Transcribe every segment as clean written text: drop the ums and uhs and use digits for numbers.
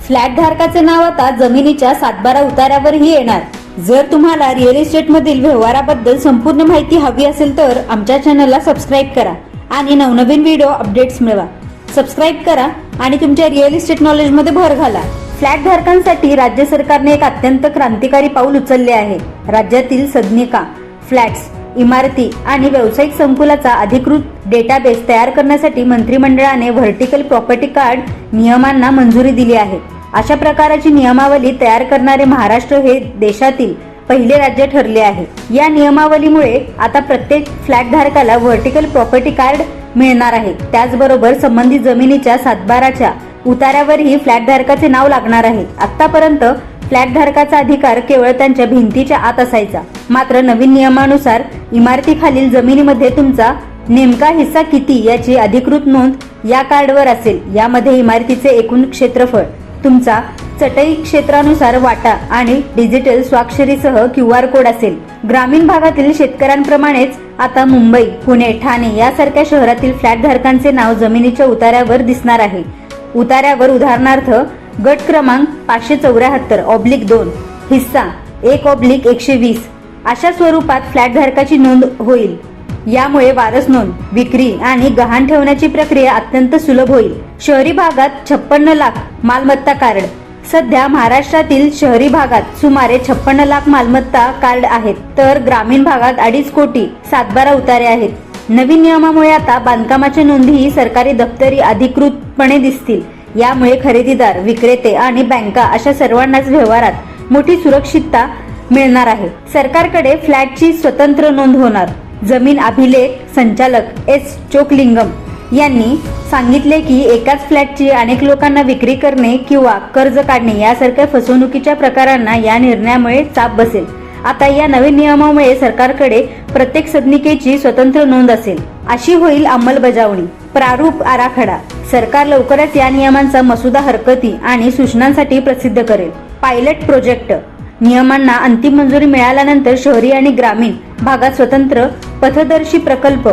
Flat धारकाचे नाव आता जमिनीच्या 7/12 उतार्यावरही येणार। जर तुम्हाला रिअल इस्टेट मधील व्यवहाराबद्दल संपूर्ण माहिती हवी असेल तर आमच्या चॅनलला सबस्क्राईब करा आणि नवनवीन व्हिडिओ अपडेट्स मिळवा। सबस्क्राईब करा आणि तुमच्या रिअल इस्टेट नॉलेज मध्ये भर घाला। फ्लॅट धारकांसाठी राज्य सरकारने एक अत्यंत क्रांतिकारी पाऊल उचलले आहे। राज्यातील सदनिका, फ्लॅट्स, इमारती आणि व्यावसायिक संकुलाचा अधिकृत डेटाबेस तयार करण्यासाठी मंत्रिमंडळाने व्हर्टिकल प्रॉपर्टी कार्ड नियमांना मंजुरी दिली आहे। अशा प्रकारची नियमावली तयार करणारे महाराष्ट्र हे देशातील पहिले राज्य ठरले आहे। या नियमावलीमुळे आता प्रत्येक फ्लॅट धारकाला व्हर्टिकल प्रॉपर्टी कार्ड मिळणार आहे। त्याचबरोबर संबंधित जमिनीच्या 7/12च्या उतार्यावरही फ्लॅट धारकाचे नाव लागणार आहे। आतापर्यंत फ्लॅट धारकाचा अधिकार केवळ त्यांच्या भिंतीच्या आत असायचा, मात्र नवीन नियमानुसार इमारतीखालील जमिनीमध्ये तुमचा नेमका हिस्सा किती याची अधिकृत नोंद या कार्डवर असेल। यामध्ये इमारतीचे एकूण क्षेत्रफळ, तुमचा चटई क्षेत्रानुसार वाटा आणि डिजिटल स्वाक्षरीसह QR कोड असेल। ग्रामीण भागातील शेतकऱ्यांप्रमाणेच आता मुंबई, पुणे, ठाणे यासारख्या शहरातील फ्लॅट धारकांचे नाव जमिनीच्या उतार्यावर दिसणार आहे। उतार्यावर उदाहरणार्थ गट क्रमांक 574/2 हिस्सा 1/120 अशा स्वरूपात फ्लॅट धारकाची नोंद होईल। यामुळे वारस नोंद, विक्री आणि गहाण ठेवण्याची प्रक्रिया अत्यंत सुलभ होईल। शहरी भागात 56 लाख मालमत्ता कार्ड। सध्या महाराष्ट्रातील शहरी भागात सुमारे 56 लाख मालमत्ता कार्ड आहेत, तर ग्रामीण भागात 2.5 कोटी 7/12 उतारे आहेत। नवीन नियमामुळे आता बांधकामाच्या नोंदीही सरकारी दप्तरी अधिकृतपणे दिसतील। यामुळे खरेदीदार, विक्रेते आणि बँका अशा सर्वांनाच व्यवहारात मोठी सुरक्षितता मिळणार आहे। सरकारकडे फ्लॅटची स्वतंत्र नोंद होणार। जमीन अभिलेख संचालक एस चोकलिंगम यांनी सांगितले की एकाच फ्लॅटची अनेक लोकांना विक्री करणे किंवा कर्ज काढणे यासारख्या फसवणुकीच्या प्रकारांना या निर्णयामुळे चाप बसेल। आता या नवीन नियमामुळे सरकारकडे प्रत्येक सदनिकेची स्वतंत्र नोंद असेल। अशी होईल अंमलबजावणी। प्रारूप आराखडा। सरकार लवकरच या नियमांचा मसुदा हरकती आणि सूचनांसाठी प्रसिद्ध करेल। Pilot project. नियमांना अंतिम मंजुरी मिळाल्यानंतर शहरी आणि ग्रामीण भागात स्वतंत्र पथदर्शी प्रकल्प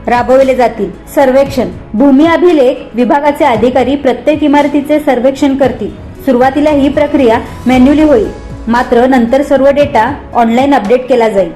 राबवले जातील। सर्वेक्षण। भूमी अभिलेख विभागाचे अधिकारी प्रत्येक इमारतीचे सर्वेक्षण करतील। सुरुवातीला ही प्रक्रिया मॅन्युअली होईल, मात्र नंतर सर्व डेटा ऑनलाईन अपडेट केला जाईल।